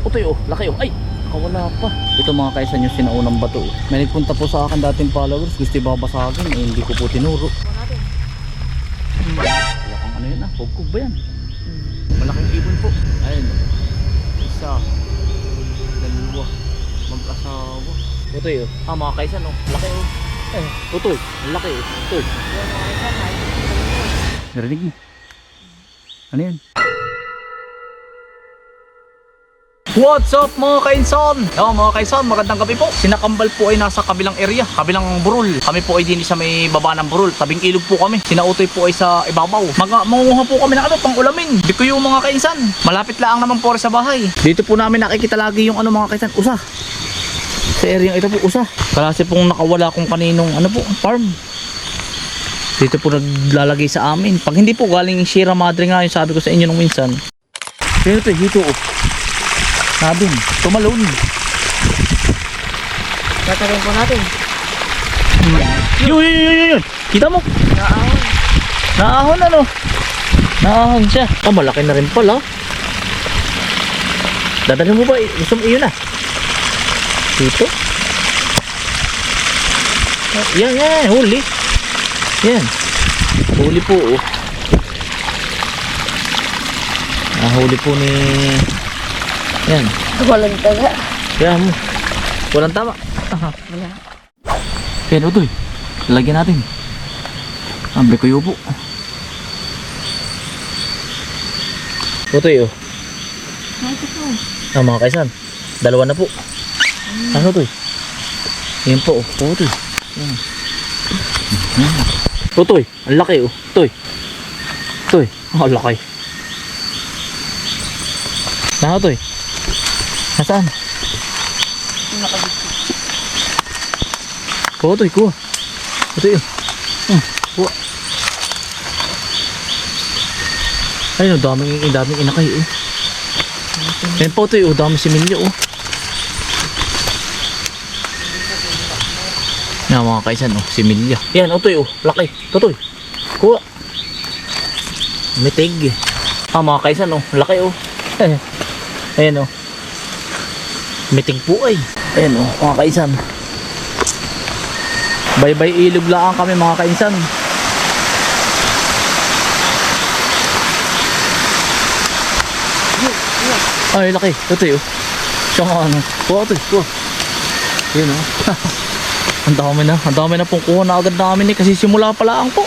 Utoy oh, laki oh. Ay, nakawala pa. Ito mga kaisan yung sinaunang bato oh. May nagpunta po sa akin dating followers, gusto ibabasagin eh, hindi ko po tinuro. Wala kang ano yun ah, hugkog ba yan? Malaking ibon po. Ayun oh. Isa, dalawa, mag-asawa. Utoy oh, mga kaisan oh, laki oh. Utoy, ang laki oh. Utoy. Narinig mo? Ano yan? What's up mga kainsan? Mga kainsan, magandang gabi po. Sinakambal po ay nasa kabilang area, kabilang burol. Kami po ay din sa may baba ng burol. Tabing ilog po kami. Sinautoy po ay sa ibabaw. Mangunguha po kami ng pang ulamin. Di ko yung mga kainsan. Malapit lang naman po sa bahay. Dito po namin nakikita lagi yung mga kainsan, usa. Sa area ito po, usa. Kalasi pong nakawala kung kaninong farm. Dito po naglalagay sa amin. Pag hindi po galing Sierra Madre nga yung sabi ko sa inyo nung minsan. Pero ito, hito oh. Sabin, tumalon. Tatagin po natin. Yun. Kita mo? Naahon. Naahon ano? Naahon siya. Malaki na rin pala. Dadalhin mo ba? Gusto mo iyon na? Dito? Yan. Huli. Yan. Huli po oh. Huli po ni... Yan. Walang taga. Kaya mo. Walang tama. Wala. Kaya utoy. Lagyan natin. Ambil ko yupo. Utoy oh. Ito po. Mga kaisan. Dalawa na po. Ano utoy? Yan po oh. Utoy. Utoy. Ang laki oh. Utoy. Ang laki. Ano utoy? Nasaan? Utoy, kuha. Utoy, kuha. Ayun, daming inakay oh. Yan po utoy, daming similyo oh. Yan mga kaisan oh, similya. Yan utoy oh, laki. Utoy, kuha. Mitig. Mga kaisan oh, laki oh. Ayan oh. Mitig po ay. Ayan oh, mga kainsan. Bye-bye ilog lang kami mga kainsan. Ay, laki. Ito oh. Siya nga ano. Kuha ito. Kuha. Ayan oh. Ang dami na pong kuha na agad namin eh. Kasi simula pa lang po.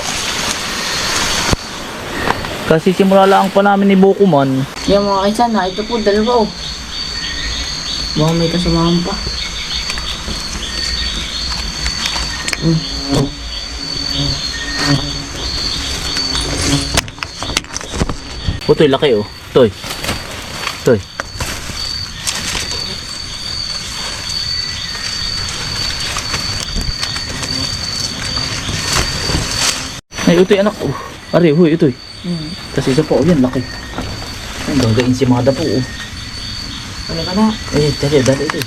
Kasi simula lang pa namin ni Bukuman. Yung mga kaisan na, ito po, dalawa oh. Baka may kasamahan pa. Toy, laki oh. Toy. Ay, utoy anak. Ari, huy, utoy. Kasi isa po, yan, laki. Ay, gagain si Mada po oh. Wala ka na. Eh, dali ito.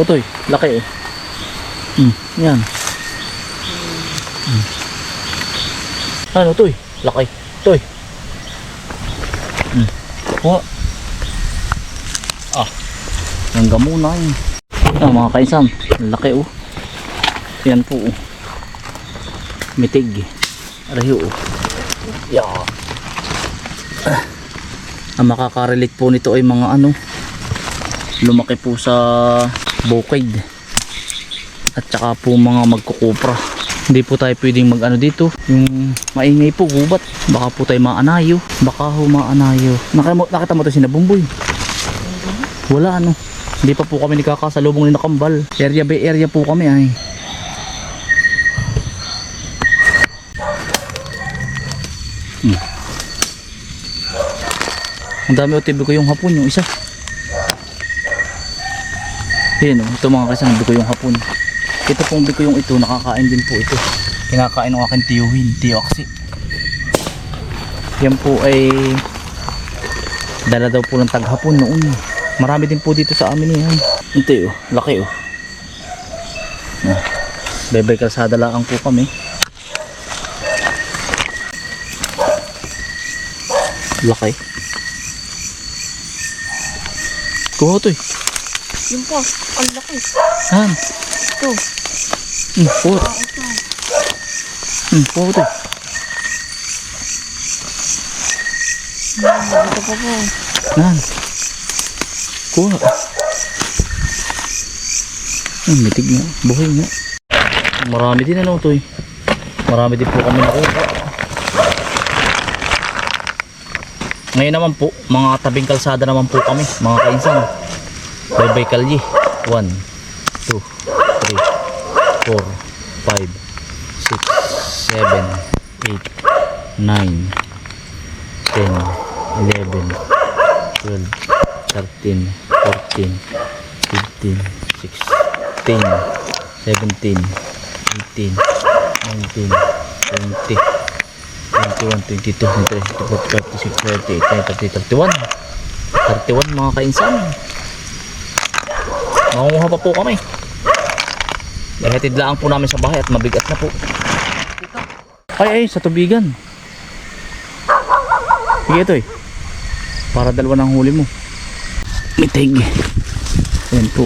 Toy, laki oh. Yan. Ano toy? Laki. Toy. Kuha. Hanggang muna yun. Mga kaisan, laki oh. Yan po oh. Mitig. Arayo oh. Yan. Ang makakarelate po nito ay mga lumaki po sa bukid at saka po mga magkukupra. Hindi po tayo pwedeng dito yung maingay po, gubat, baka po tayo maanayo, nakita mo ito sinabumboy, wala hindi pa po kami nakakasalubong ni nakambal, area by area po kami ay. Ang dami o tibi ko yung hapon yung isa. Yan o, ito mga kaisan, biko yung hapon. Ito pong biko yung ito, nakakain din po ito. Kinakain ng aking tiyuhin, tiyo aksi. Yan po ay dala daw po ng taghapon noon. Marami din po dito sa amin yan. Ito o, laki o. Bebay kalsada lang po kami. Laki. Kuha ito eh. Yung po, ang laki. Saan? Ito. Kuha. Ito. Kuha ito eh. Ito pa po. Saan? Kuha. Mitig nga. Buhay nga. Marami din ano ito eh. Marami din po kami nakuha. Ngayon naman po, mga tabing kalsada naman po kami, mga kainsan. Bye-bye kalye. 1, 2, 3, 4, 5, 6, 7, 8, 9, 10, 11, 12, 13, 14, 15, 16, 17, 18, 19, 20, 21, 22, 23, 24, 25, 26, 27, 28, 31 mga kainsan. Mangunguha pa po kami. Ihatid lang po namin sa bahay at mabigat na po. Ay sa tubigan. Sige ito eh, para dalawa ng huli mo. Mitig. Ayan po.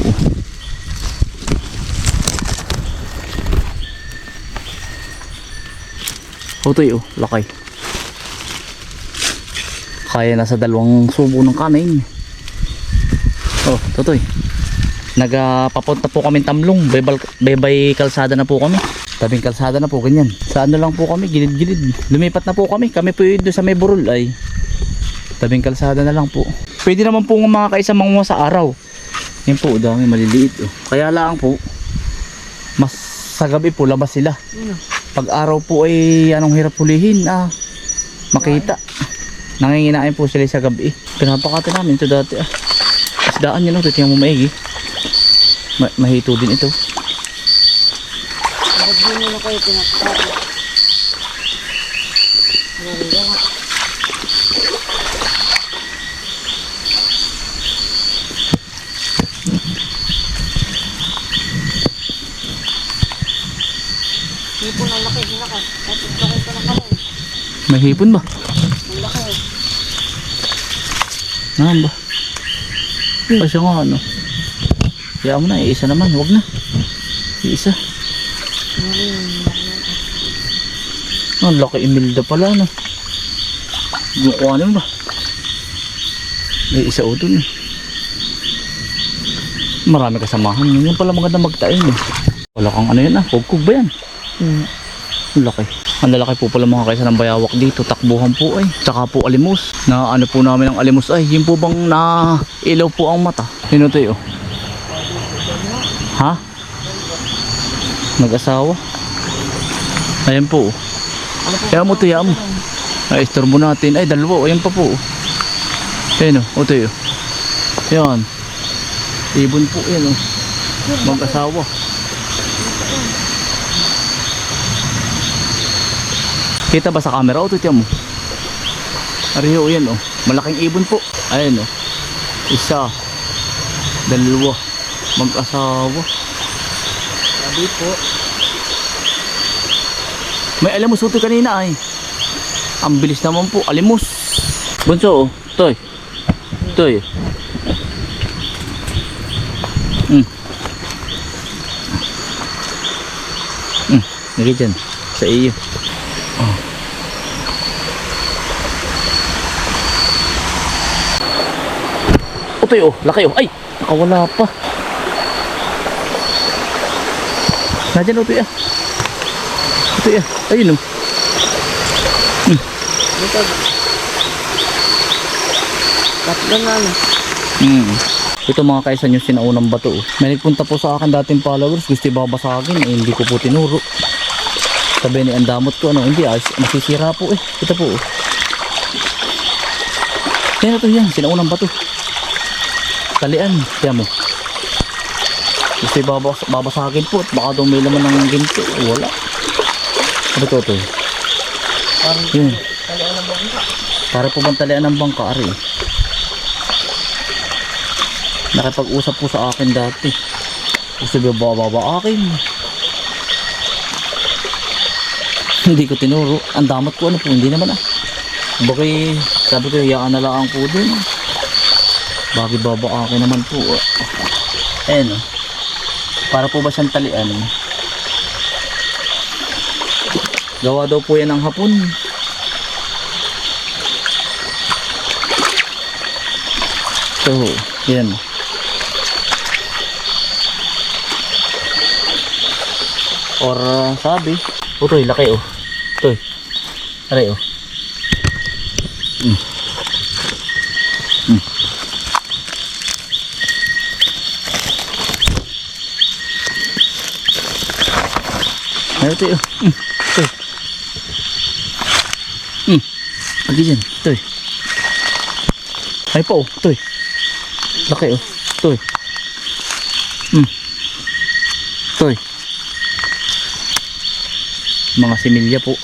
Otoy oh, lakay. Kaya na sa dalawang subo ng kanin. Oh, totoy. Nagapapunta po kami Tamlong. Bebay kalsada na po kami. Tabing kalsada na po, ganyan. Sa ano lang po kami, gilid-gilid. Lumipat na po kami. Kami po yun doon sa may burol ay. Tabing kalsada na lang po. Pwede naman po ng mga kaisa manguha sa araw. Yan po, dami maliliit. Oh. Kaya lang po, mas sa gabi po, labas sila. Pag araw po ay anong hirap hulihin. Makita. Nanginginain po sila sa gabi. Pinapakati namin ito dati. Isdaan nyo lang, tingnan mo maigi. Mahito din ito. Bakit di mo na kayo pinapakati? Ganda nga. Hipon ang laki, hinaka. Tapos laki pa ng kamay. May hipon ba? Ang laki. Nahan ba? Kasi nga ano. Kaya mo na, isa naman, huwag na. Isa. Ang laki Imelda pala no. Gukuhanin ba? May isa o dun. Marami kasamahan. Yun pala maganda magtain eh. Wala kang ano yan kugkug ba yan? Ang laki. Ang lalaki po pala mga kaysa ng bayawak dito. Takbuhan po ay. Tsaka po alimos. Na ano po namin ang alimos ay. Yun po bang na ilaw po ang mata. Sino tayo? Ha? Nag-asawa? Ayan po. Kaya mo ito, mo. Ay, istorbo natin. Ay, dalawa. Ayan pa po. Ayan o. Ito yun. Ayan. Ibon po yan o. Mag-asawa. Kita ba sa camera? O, ito mo. Ariyo, yan o. Malaking ibon po. Ayan o. Isa. Dalawa. Mag-asawa. Sabi po. May alimos ito kanina ay. Ang bilis naman po. Alimos. Bunso oh. Toy. Toy. Lagi dyan. Sa iyo. Oh. Toy oh. Laki oh. Ay. Nakawala pa. Nadyan oh. Toy ah. Ito yan. Ayun o. Ito. Tatlo na ano. Ito mga kaisan yung sinaunang bato. May nagpunta po sa akin dating followers. Gusto babasagin. Hindi ko po tinuro. Sabi ni ang damot ko. Hindi masisira po eh. Ito po. Yan ito yan. Sinaunang bato. Talian. Kaya mo. Gusto babasagin po at baka daw may laman ng ginto. Wala. Ano to? Parang Yun. talian ng bangka. Para po bang talian ng bangka, ari. Nakipag-usap po sa akin dati. Gusto bababa akin. Hindi ko tinuro. Ang damat ko ano po, hindi naman ah. Bakit sabi ko, hiyaan na lang po dun. Bakit baba akin naman po. Ayan oh. Para po ba siyang talian? Gawa daw po yan ng hapon. So, yan. Or sabi, utoy, laki oh. Utoy. Aray oh. Ayo utoy oh. Utoy. Lagi dyan, utoy. Ay po oh, utoy. Laki oh. Utoy. Utoy. Mga similya po.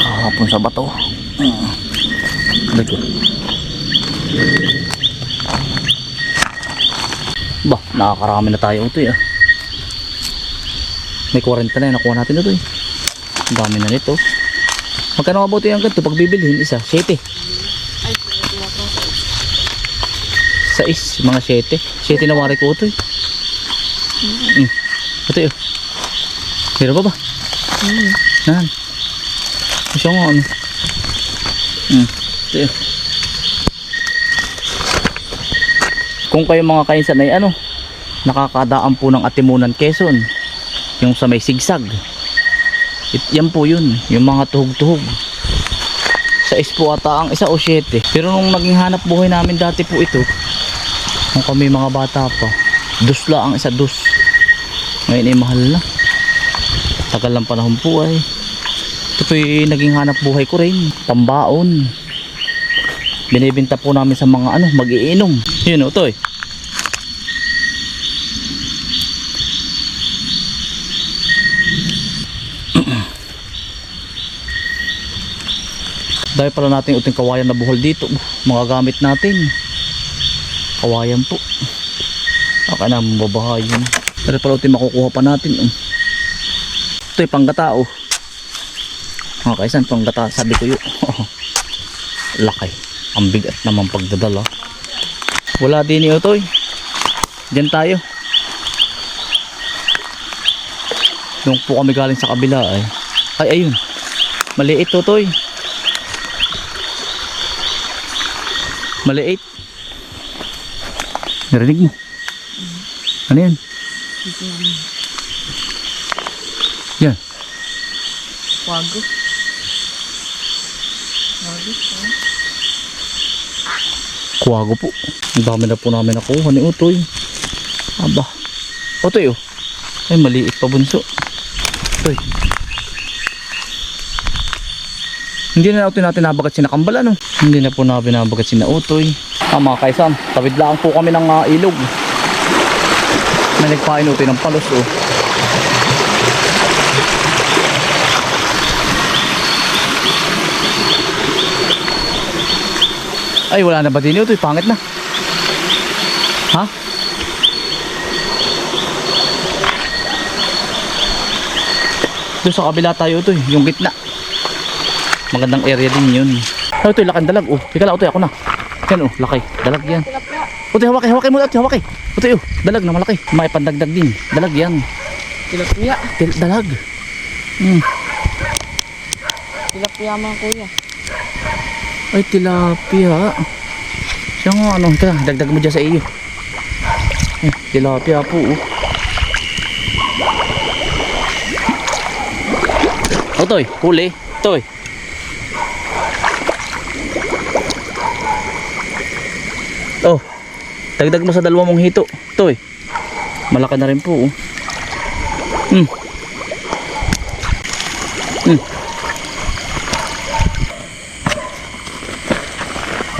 Hapon sa bato. Dito. Bah, nakakarami na tayo ito ah. May 40 na yun, nakuha natin ito eh. Ang dami na nito. Magkano mabuti yung ganito pag bibilhin? Isa, 7. Ay, Sais, mga 7. 7 na wari ko ito eh. Ito yun. Meron pa ba? Nahan. Masya nga ano. Ito yun. Kung kayo mga kainsan ay ano, nakakadaan po ng Atimunan, Quezon, yung sa may sigsag, yan po yun, yung mga tuhog-tuhog. Sais po ata ang isa o 7. Pero nung naging hanap buhay namin dati po ito, nung kami mga bata pa, 2 lang ang isa, 2. Ngayon ay mahal na. Tagal lang panahon po ay. Ito po yung naging hanap buhay ko rin, pambaon. Binibenta po namin sa mga ano, mag-iinom. Yun o, ito eh. Dahil pala natin uting kawayan na buhol dito, mga gamit natin. Kawayan po. Baka na mababahayin. Dahil pala uting makukuha pa natin. Ito yung panggata oh. Mga kaisan, panggata, sabi ko yun. Laki. Ang bigat naman pagdadala. Wala din ni Utoy. Diyan tayo. Yung po kami galing sa kabila ay. Ay ayun. Maliit Utoy. Maliit. Narinig mo? Ano yan? Yan. Wago. Kuwago po. Ang dami na po namin nakuha ni Utoy. Aba. Utoy oh. Ay maliit pa bunso. Utoy. Hindi na natin nabagat sinakambal ano. Hindi na po na binabagat sina Utoy. Mga kaisan, tawid lang po kami ng ilog. May nagpain Utoy ng palos oh. Ay wala na ba din ito? Pangit na. Ha? Doon sa kabila tayo ito eh. Yung gitna. Magandang area din yun. Ay ito lakang dalag. Oh, teka lang ito ako na. Yan oh, laki. Dalag yan. Ito hawakay mo ito hawakay. Ito oh, dalag na malaki. May pandagdag din. Dalag yan. Tilapia. Dalag. Tilapia mga kuya. Ay tilapia. Siya nga ano, ito dagdag mo dyan sa iyo. Tilapia po oh. Oh Toy, huli. Toy. Oh. Dagdag mo sa 2 mong hito. Toy. Malaki na rin po oh.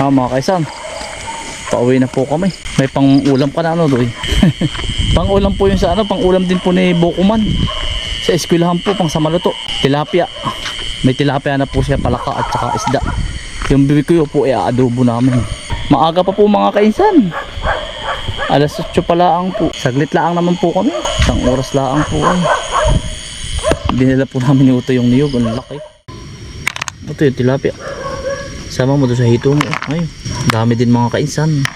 Mga kaisan, pauwi na po kami. May pang-ulam ka na ano doy. Pang-ulam po yun sa ano, pang-ulam din po ni Bukuman. Sa eskwelahan po, pang samaluto. Tilapia. May tilapia na po siya, palaka at saka isda. Yung bibig ko po ay aadobo namin. Maaga pa po mga kaisan. Alas 8 pa lang po. Saglit lang naman po kami. Isang oras lang po ay. Binila po namin ni Uto yung niyog. Ang laki. Ito yung tilapia. Sama mo doon sa hito mo. Ay, dami din mga kaisan.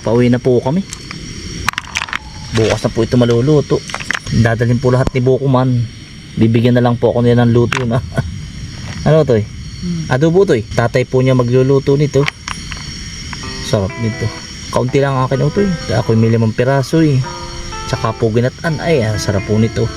Pauwi na po kami. Bukas na po ito maluluto. Dadalhin po lahat ni Bukuman. Bibigyan na lang po ako niya ng luto na. Ano to eh? Adobo to eh. Tatay po niya magluluto nito. Sarap nito. Kaunti lang akin ito eh. Kaya ako'y may 5 piraso eh. Tsaka po ginatan. Ay, sarap po nito.